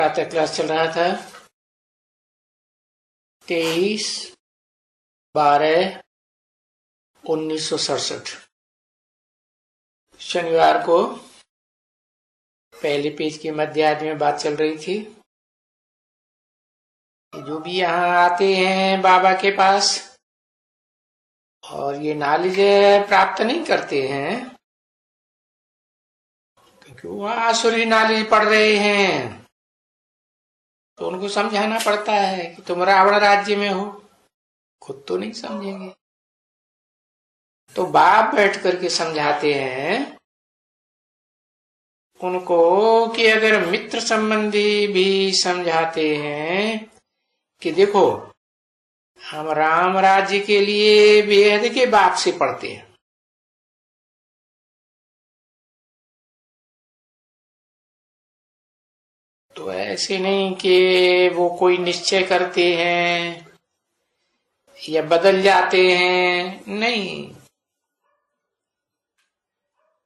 प्रातः क्लास चल रहा था 23/12/1967। शनिवार को पहले पेज के मध्यार्ध में बात चल रही थी। जो भी यहाँ आते हैं बाबा के पास और ये नॉलेज प्राप्त नहीं करते हैं क्योंकि वो आसुरी नॉलेज पढ़ रहे हैं, तो उनको समझाना पड़ता है कि तुम रावण राज्य में हो। खुद तो नहीं समझेंगे, तो बाप बैठ करके समझाते हैं उनको कि अगर मित्र संबंधी भी समझाते हैं कि देखो हम राम राज्य के लिए वेद के बाप से पढ़ते हैं, तो ऐसे नहीं कि वो कोई निश्चय करते हैं या बदल जाते हैं, नहीं।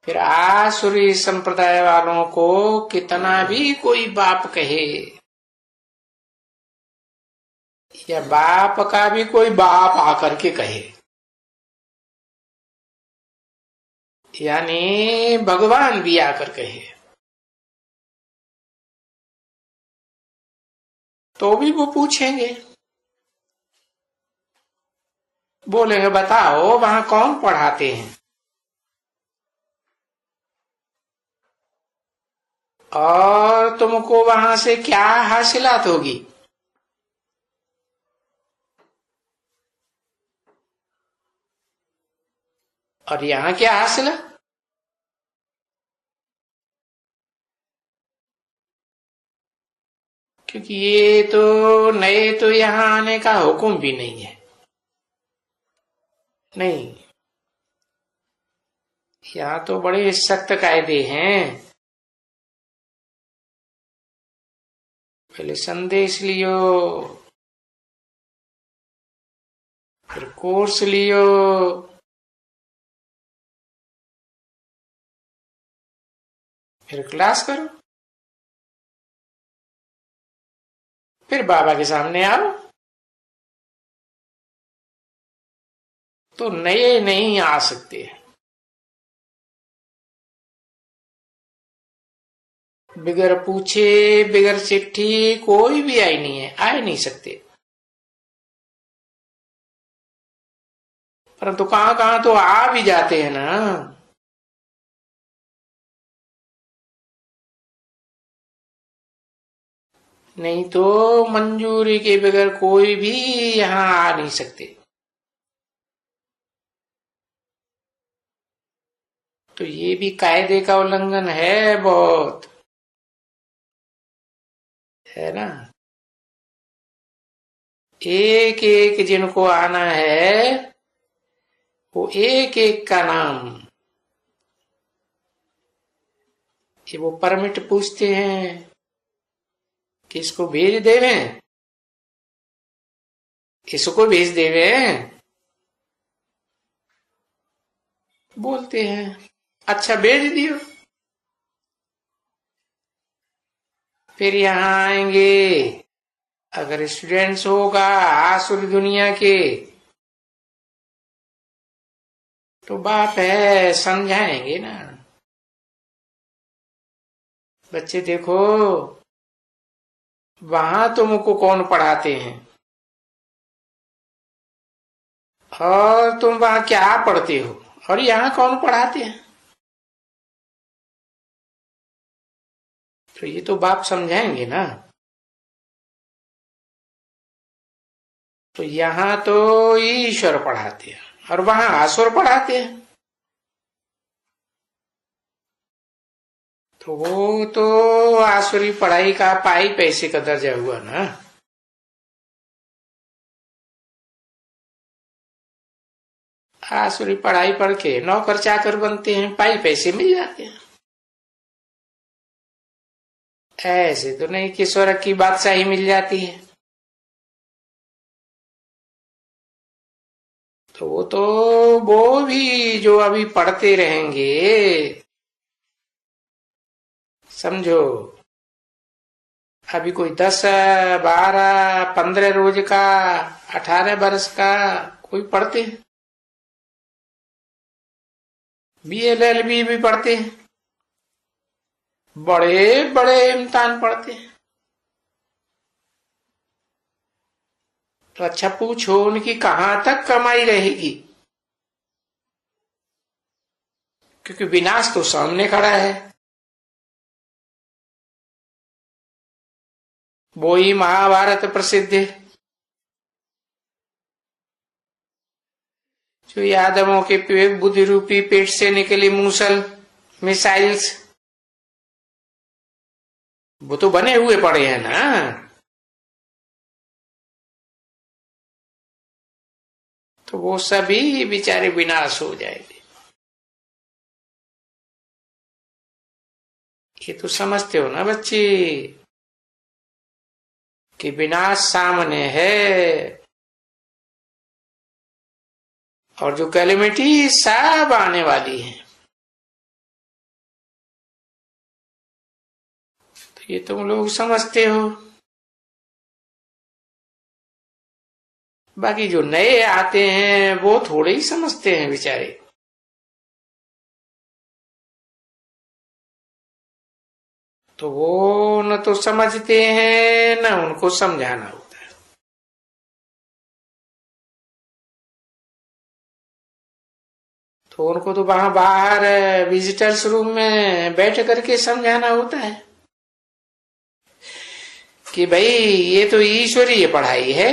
फिर आसुरी संप्रदाय वालों को कितना भी कोई बाप कहे या बाप का भी कोई बाप आकर के कहे, यानी भगवान भी आकर कहे, तो भी वो पूछेंगे, बोलेंगे बताओ वहां कौन पढ़ाते हैं और तुमको वहां से क्या हासिलात होगी। और यहाँ क्या हासिल है? क्योंकि ये तो नए तो यहाँ आने का हुक्म भी नहीं है, नहीं। यहाँ तो बड़े सख्त कायदे हैं। पहले संदेश लियो, फिर कोर्स लियो, फिर क्लास करो, फिर बाबा के सामने आओ। तो नए नहीं आ सकते, बिगर पूछे बिगर चिट्ठी कोई भी आई नहीं है, आ नहीं सकते। परंतु कहां कहां तो आ भी जाते हैं ना। नहीं तो मंजूरी के बगैर कोई भी यहां आ नहीं सकते। तो ये भी कायदे का उल्लंघन है, बहुत है ना। एक एक जिनको आना है वो एक एक का नाम, ये वो परमिट पूछते हैं, किसको भेज देवे, किसको भेज देवे, बोलते हैं अच्छा भेज दियो। फिर यहाँ आएंगे, अगर स्टूडेंट्स होगा आसुरी दुनिया के तो बाप है समझाएंगे ना। बच्चे देखो वहां तुमको कौन पढ़ाते हैं और तुम वहां क्या पढ़ते हो और यहाँ कौन पढ़ाते हैं, तो ये तो बाप समझाएंगे ना। तो यहाँ तो ईश्वर पढ़ाते हैं और वहां आसुर पढ़ाते हैं, तो वो तो आसुरी पढ़ाई का पाई पैसे का दर्जा हुआ ना। आसुरी पढ़ाई पढ़ के नौकर चाकर बनते हैं, पाई पैसे मिल जाते हैं। ऐसे तो नहीं कि स्वर्ग की बादशाही मिल जाती है। तो वो भी जो अभी पढ़ते रहेंगे, समझो अभी कोई 10, 12, 15 रोज का, 18 वर्ष का कोई पढ़ते हैं, BLLB भी पढ़ते हैं, बड़े बड़े इम्तिहान पढ़ते हैं। तो अच्छा पूछो उनकी कहां तक कमाई रहेगी, क्योंकि विनाश तो सामने खड़ा है। वो ही महाभारत प्रसिद्ध है, जो यादवों के बुद्धि रूपी पेट से निकली मूसल मिसाइल्स, वो तो बने हुए पड़े हैं ना। तो वो सभी बेचारे विनाश हो जाएंगे। ये तो समझते हो ना बच्चे कि विनाश सामने है, और जो कैलेमिटी सब आने वाली है। तो ये तुम लोग समझते हो। बाकी जो नए आते हैं वो थोड़े ही समझते हैं बेचारे। तो वो न तो समझते हैं न उनको समझाना होता है। तो उनको तो वहां बाहर विजिटर्स रूम में बैठ करके समझाना होता है कि भाई ये तो ईश्वरीय पढ़ाई है।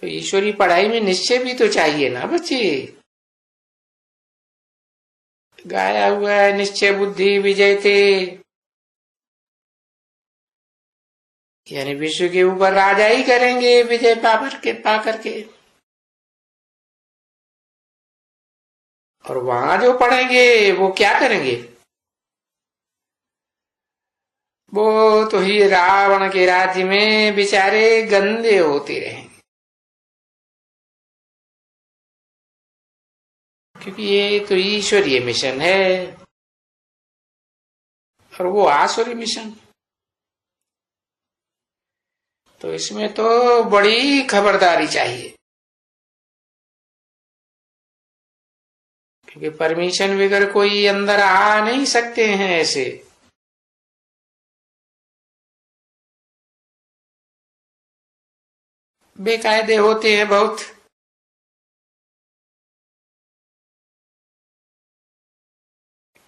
तो ईश्वरीय पढ़ाई में निश्चय भी तो चाहिए ना बच्चे। गाया हुआ है निश्चय बुद्धि विजयते, यानी विश्व के ऊपर राजा ही करेंगे विजय पा करके। और वहां जो पढ़ेंगे वो क्या करेंगे, वो तो ही रावण के राज्य में बेचारे गंदे होते रहेंगे, क्योंकि ये तो ईश्वरीय मिशन है और वो आसुरी मिशन। तो इसमें तो बड़ी खबरदारी चाहिए, क्योंकि परमिशन बगैर कोई अंदर आ नहीं सकते हैं। ऐसे बेकायदे होते हैं बहुत।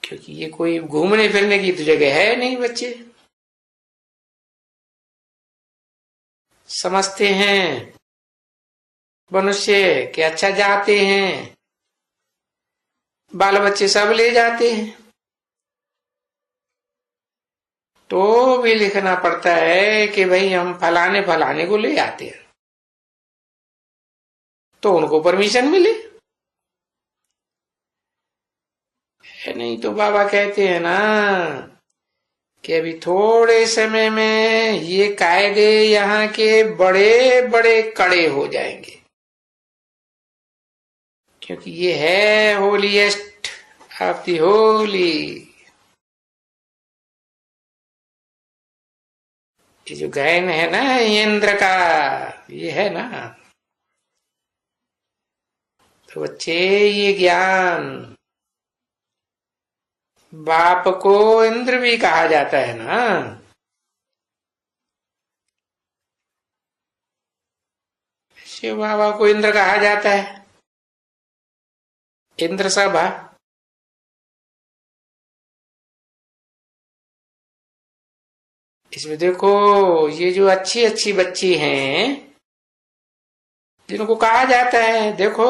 क्योंकि ये कोई घूमने फिरने की तो जगह है नहीं बच्चे। समझते हैं मनुष्य कि अच्छा जाते हैं, बाल बच्चे सब ले जाते हैं, तो भी लिखना पड़ता है कि भाई हम फलाने फलाने को ले आते हैं, तो उनको परमिशन मिले। नहीं तो बाबा कहते हैं ना कि अभी थोड़े समय में ये कायदे यहाँ के बड़े बड़े कड़े हो जाएंगे, क्योंकि ये है होलीएस्ट ऑफ दी होली। ये जो गायन है ना इंद्र का, ये है ना। तो बच्चे ये ज्ञान, बाप को इंद्र भी कहा जाता है ना। शिव बाबा को इंद्र कहा जाता है, इंद्र सभा। इसमें देखो ये जो अच्छी अच्छी बच्ची हैं जिनको कहा जाता है, देखो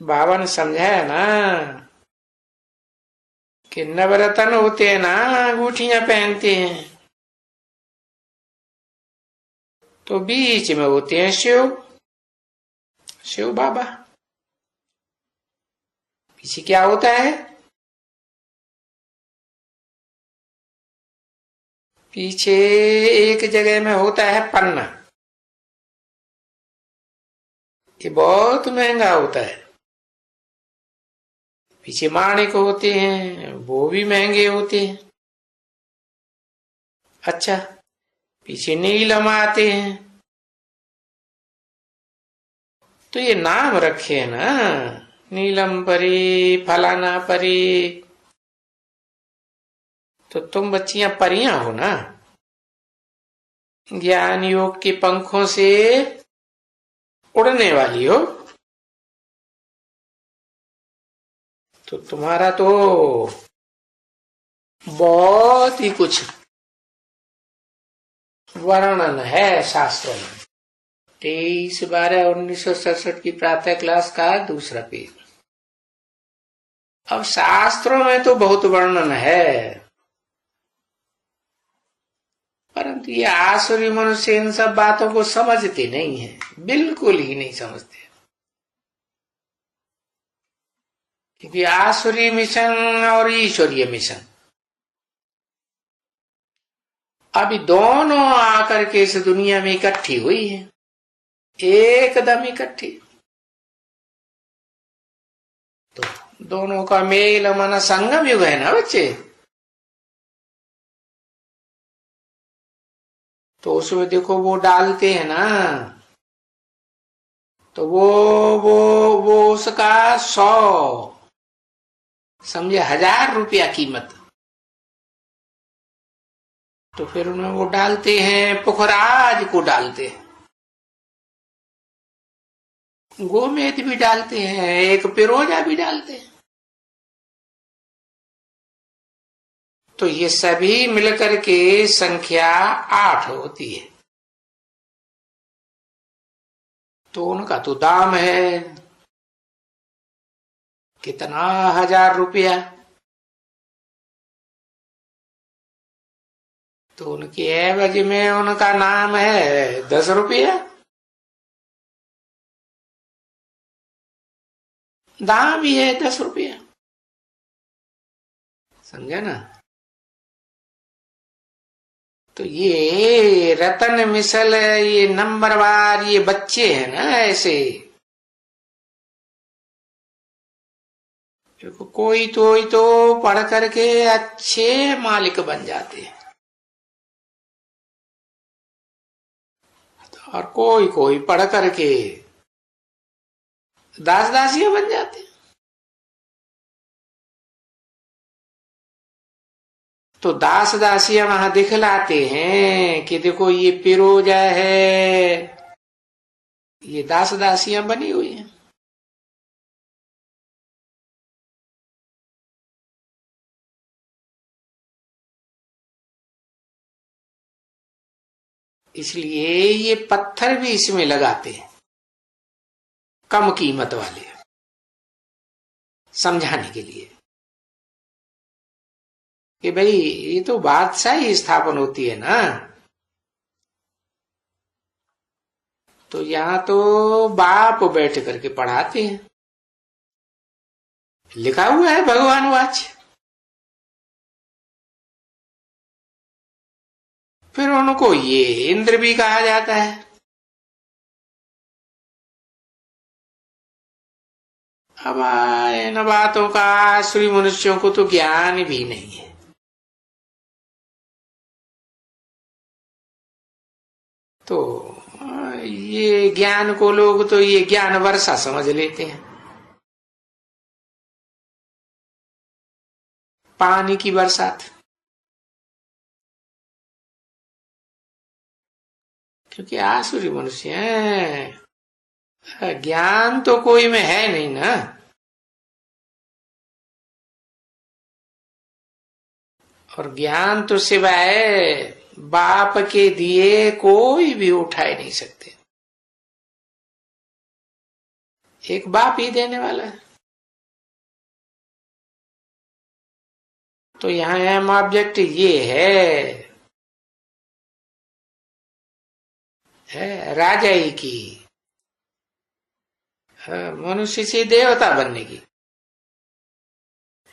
बाबा ने समझाया ना कि नवरत्न होते हैं ना, अंगूठियां पहनते हैं, तो बीच में होते हैं शिव, शिव बाबा। पीछे क्या होता है, पीछे एक जगह में होता है पन्ना। ये बहुत महंगा होता है, पीछे माणिक होते हैं, वो भी महंगे होते हैं। अच्छा, पीछे नीलम आते हैं। तो ये नाम रखे हैं ना, नीलम परी, फलाना परी, तो तुम बच्चियां परियां हो ना, ज्ञान योग के पंखों से उड़ने वाली हो। तो तुम्हारा तो बहुत ही कुछ वर्णन है शास्त्रों में। 23/12/1967 की प्रातः क्लास का दूसरा पेज। अब शास्त्रों में तो बहुत वर्णन है, परंतु ये आसुरी मनुष्य इन सब बातों को समझते नहीं है, बिल्कुल ही नहीं समझते। क्योंकि आसुरी मिशन और ईश्वरीय मिशन अभी दोनों आकर के इस दुनिया में इकट्ठी हुई है, एकदम इकट्ठी। तो दोनों का मेल माना संगम युग है ना बच्चे। तो उसमें देखो वो डालते हैं ना, तो वो उसका 100 समझे 1000 रुपया कीमत। तो फिर उन्हें वो डालते हैं, पुखराज को डालते हैं, गोमेद भी डालते हैं, एक पिरोजा भी डालते हैं। तो ये सभी मिलकर के संख्या 8 होती है। तो उनका तो दाम है कितना, 1000 रुपया। तो उनकी एवज में उनका नाम है 10 रुपया। दाम भी है 10 रुपया, समझा ना। तो ये रतन मिसल, ये नंबरवार, ये बच्चे हैं ना ऐसे। कोई तो पढ़ करके अच्छे मालिक बन जाते हैं, और कोई पढ़ करके दास दासियां बन जाते हैं। तो दास दासियां वहां दिखलाते हैं कि देखो ये पिरोजा है, ये दास दासियां बनी हुई हैं। इसलिए ये पत्थर भी इसमें लगाते हैं, कम कीमत वाले, समझाने के लिए कि भाई ये तो बादशाही स्थापन होती है ना। तो यहां तो बाप बैठ करके पढ़ाते हैं, लिखा हुआ है भगवान वाच। फिर उनको ये इंद्र भी कहा जाता है। अब इन बातों का आसुरी मनुष्यों को तो ज्ञान भी नहीं है। तो ये ज्ञान को लोग तो ये ज्ञान वर्षा समझ लेते हैं, पानी की बरसात। क्योंकि आसुरी मनुष्य हैं, ज्ञान तो कोई में है नहीं ना। और ज्ञान तो सिवाय बाप के दिए कोई भी उठा ही नहीं सकते, एक बाप ही देने वाला है। तो यहां एम ऑब्जेक्ट ये है राजाई की, मनुष्य से देवता बनने की।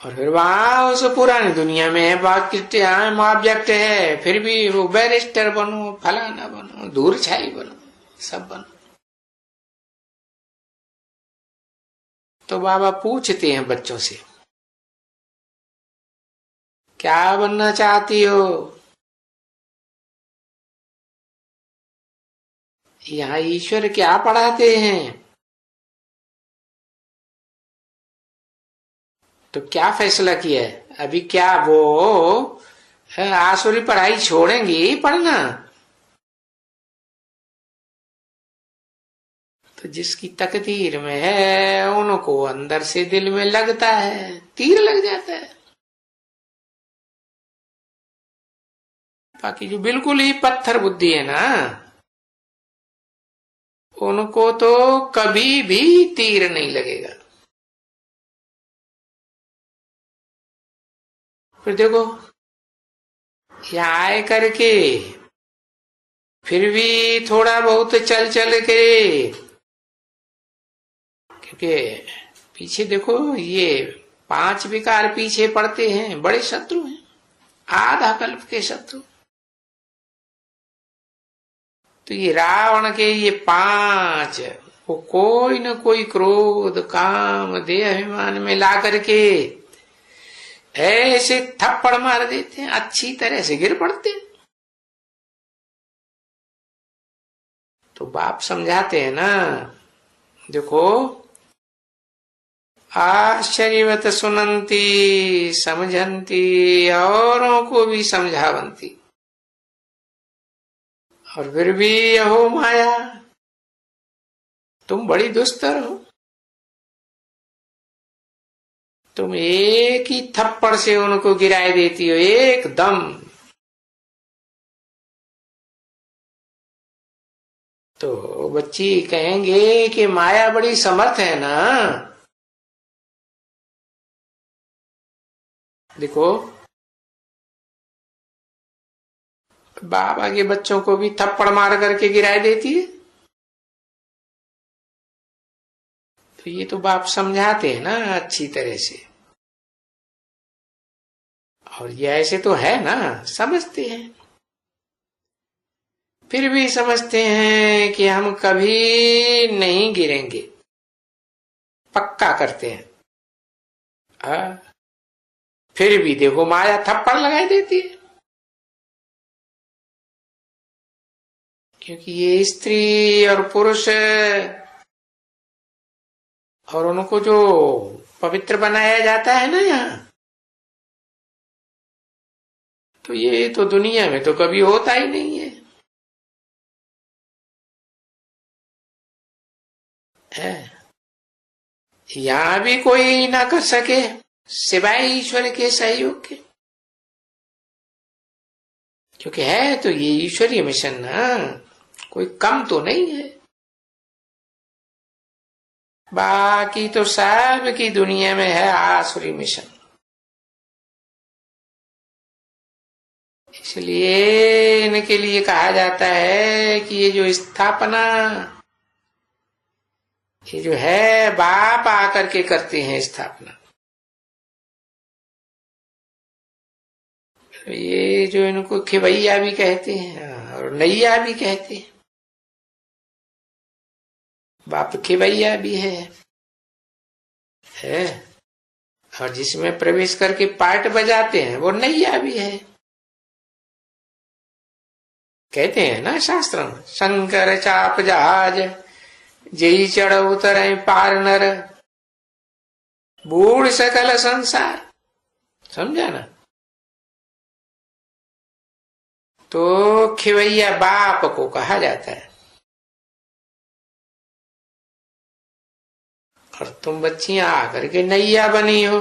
और फिर वहां उस पुरानी दुनिया में बाकी एम ऑब्जेक्ट है, फिर भी वो बैरिस्टर बनो, फलाना बनो, दूर छाई बनो, सब बनो। तो बाबा पूछते हैं बच्चों से, क्या बनना चाहती हो? यहाँ ईश्वर क्या पढ़ाते हैं? तो क्या फैसला किया है अभी? क्या वो आसुरी पढ़ाई छोड़ेंगी पढ़ना? तो जिसकी तकदीर में है उनको अंदर से दिल में लगता है, तीर लग जाता है। बाकी जो बिल्कुल ही पत्थर बुद्धि है ना, उनको तो कभी भी तीर नहीं लगेगा। फिर देखो, यहाँ आए करके फिर भी थोड़ा बहुत चल चल के, क्योंकि पीछे देखो ये 5 विकार पीछे पड़ते हैं, बड़े शत्रु हैं, आधा कल्प के शत्रु। तो ये रावण के ये 5, वो कोई न कोई क्रोध काम देह अभिमान में ला करके ऐसे थप्पड़ मार देते हैं, अच्छी तरह से गिर पड़ते हैं। तो बाप समझाते हैं ना, देखो आश्चर्यवत सुनंती समझंती, औरों को भी समझावंती, और फिर भी यहो माया, तुम बड़ी दुस्तर हो। तुम एक ही थप्पड़ से उनको गिराए देती हो, एकदम। तो बच्ची कहेंगे कि माया बड़ी समर्थ है ना। देखो बाबा के बच्चों को भी थप्पड़ मार करके गिराए देती है। तो ये तो बाप समझाते हैं ना अच्छी तरह से, और ये ऐसे तो है ना, समझते हैं। फिर भी समझते हैं कि हम कभी नहीं गिरेंगे, पक्का करते हैं। फिर भी देखो माया थप्पड़ लगाई देती है, क्योंकि ये स्त्री और पुरुष और उनको जो पवित्र बनाया जाता है ना यहाँ, तो ये तो दुनिया में तो कभी होता ही नहीं है। यहां भी कोई ना कर सके सिवाय ईश्वर के सहयोग के, क्योंकि है तो ये ईश्वरीय मिशन ना, कोई कम तो नहीं है। बाकी तो सब की दुनिया में है आसुरी मिशन। इसलिए इनके लिए कहा जाता है कि ये जो स्थापना, ये जो है बाप आकर के करते हैं स्थापना। ये जो इनको खिवैया भी कहते हैं और नैया भी कहते हैं, बाप खिवैया भी है। और जिसमें प्रवेश करके पार्ट बजाते हैं वो नैया भी है। कहते हैं ना शास्त्र में, शंकर चाप जहाज जई चढ़ उतरे पार नर, बूढ़ सकल संसार। समझा ना? तो खिवैया बाप को कहा जाता है। और तुम बच्चियां आकर के नैया बनी हो,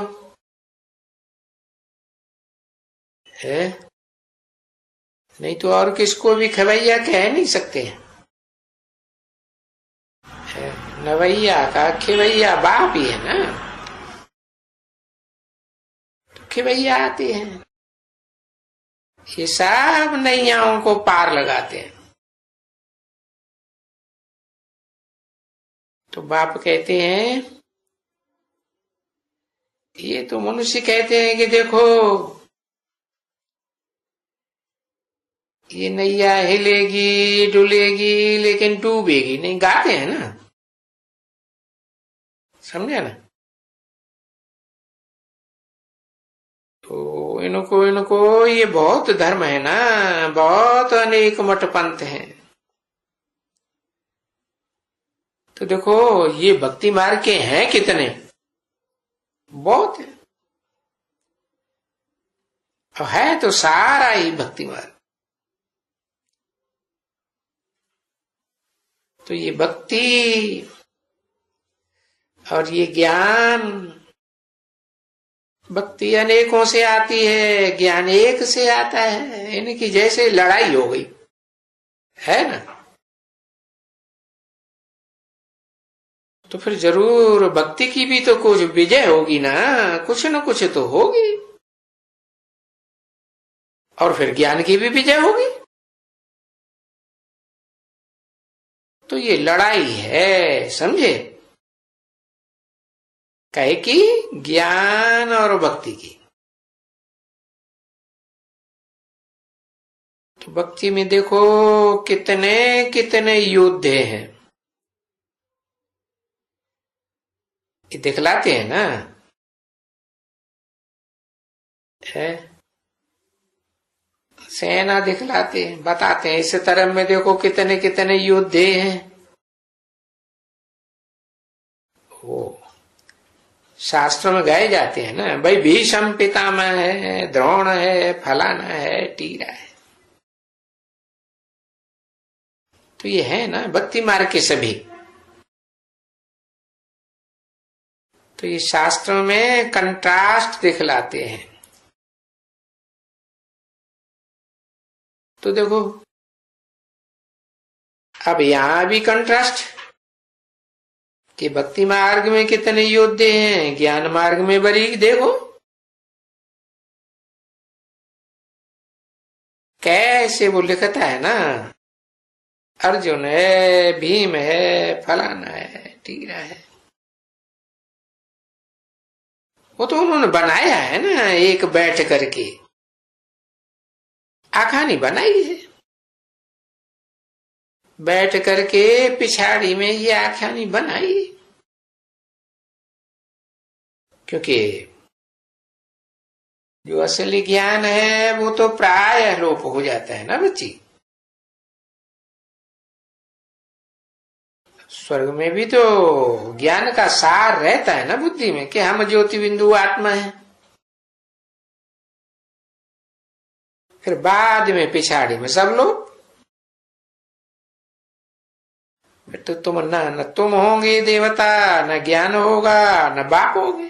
है? नहीं तो और किसको भी खिवैया कह नहीं सकते हैं। नवैया का खिवैया बाप ही है ना। तो खिवैया आते हैं, ये सब नैयाओं को पार लगाते हैं। तो बाप कहते हैं, ये तो मनुष्य कहते हैं कि देखो ये नैया हिलेगी डुलेगी लेकिन डूबेगी नहीं, गाते हैं ना। समझे ना? तो इनको ये बहुत धर्म है ना, बहुत अनेक मठ पंथ हैं। तो देखो ये भक्ति मार्ग के हैं कितने, बहुत है तो सारा ही भक्ति मार्ग। तो ये भक्ति और ये ज्ञान, भक्ति अनेकों से आती है, ज्ञान एक से आता है। इनकी जैसे लड़ाई हो गई है ना, तो फिर जरूर भक्ति की भी तो कुछ विजय होगी ना, कुछ न कुछ तो होगी। और फिर ज्ञान की भी विजय होगी। तो ये लड़ाई है, समझे, कहे कि ज्ञान और भक्ति की। तो भक्ति में देखो कितने कितने योद्धे हैं, ये दिखलाते हैं ना, है सेना दिखलाते हैं, बताते हैं इस तरह में देखो कितने कितने योद्धे हैं। वो शास्त्र में गाए जाते हैं ना, भाई भीष्म पितामह है, द्रोण है, फलाना है, टीरा है। तो ये है ना भक्ति मार्ग के सभी। तो ये शास्त्र में कंट्रास्ट दिखलाते हैं। तो देखो अब यहां भी कंट्रास्ट कि भक्ति मार्ग में कितने योद्धे हैं, ज्ञान मार्ग में बरी देखो कैसे वो लिखता है ना, अर्जुन है, भीम है, फलाना है, टीरा है। वो तो उन्होंने बनाया है ना, एक बैठ करके आखानी बनाई है, बैठ करके पिछाड़ी में ये आखानी बनाई। क्योंकि जो असली ज्ञान है वो तो प्राय लोप हो जाता है ना बच्ची। स्वर्ग में भी तो ज्ञान का सार रहता है ना बुद्धि में कि हम ज्योति बिंदु आत्मा है। फिर बाद में पिछाड़ी में सब लोग तो तुम न तुम होंगे देवता, न ज्ञान होगा, न बाप होगे।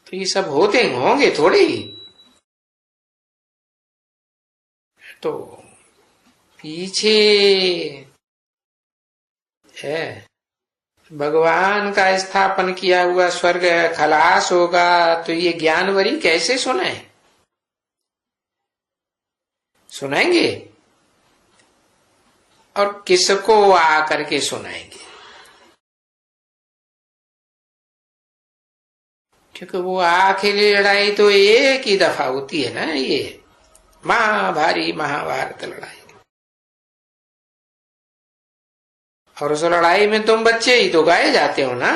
तो ये सब होते होंगे थोड़े ही। तो पीछे है भगवान का स्थापन किया हुआ स्वर्ग खलास होगा, तो ये ज्ञानवरी कैसे सुनाए, सुनाएंगे और किसको आकर के सुनाएंगे। क्योंकि वो आखिरी लड़ाई तो एक ही दफा होती है ना, ये भारी महाभारत लड़ाई। और उस लड़ाई में तुम बच्चे ही तो गाए जाते हो ना।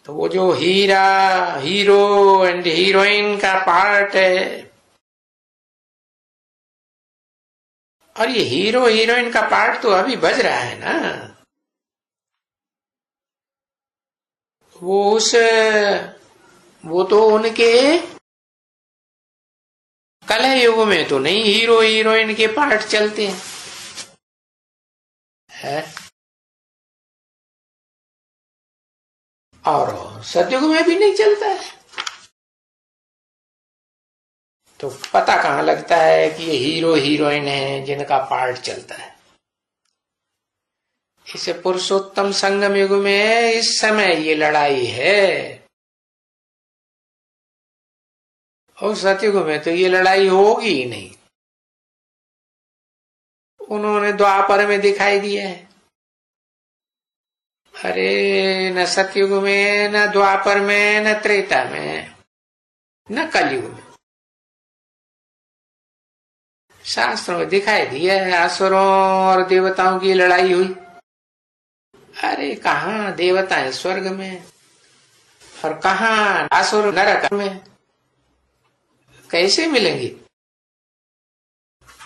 तो वो जो हीरो एंड हीरोइन का पार्ट है, और ये हीरो हीरोइन का पार्ट तो अभी बज रहा है ना। वो तो उनके कलह युग में तो नहीं हीरो हीरोइन के पार्ट चलते हैं, है? और सतयुग में भी नहीं चलता है। तो पता कहां लगता है कि ये हीरो हीरोइन है जिनका पार्ट चलता है। इसे पुरुषोत्तम संगम युग में इस समय ये लड़ाई है, और सतयुग में तो ये लड़ाई होगी ही नहीं। उन्होंने द्वापर में दिखाई दिया है। अरे न सतयुग में, न द्वापर में, न त्रेता में, न कलयुग में। शास्त्रों में दिखाई दिया है असुरों और देवताओं की लड़ाई हुई। अरे कहाँ देवताएं स्वर्ग में और कहाँ असुर नरक में, कैसे मिलेंगे?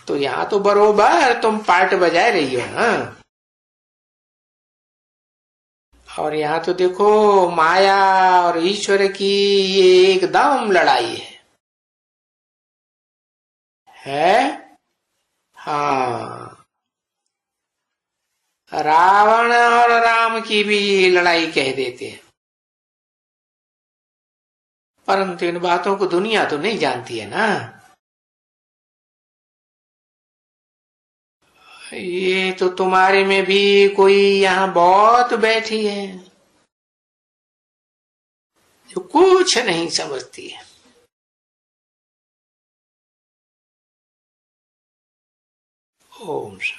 तो यहाँ तो बरोबर तुम पार्ट बजा रही हो ना। और यहाँ तो देखो माया और ईश्वर की ये एकदम लड़ाई है? हाँ, रावण और राम की भी लड़ाई कह देते हैं, परंतु इन बातों को दुनिया तो नहीं जानती है ना। ये तो तुम्हारे में भी कोई यहाँ बहुत बैठी है जो कुछ नहीं समझती है। ओम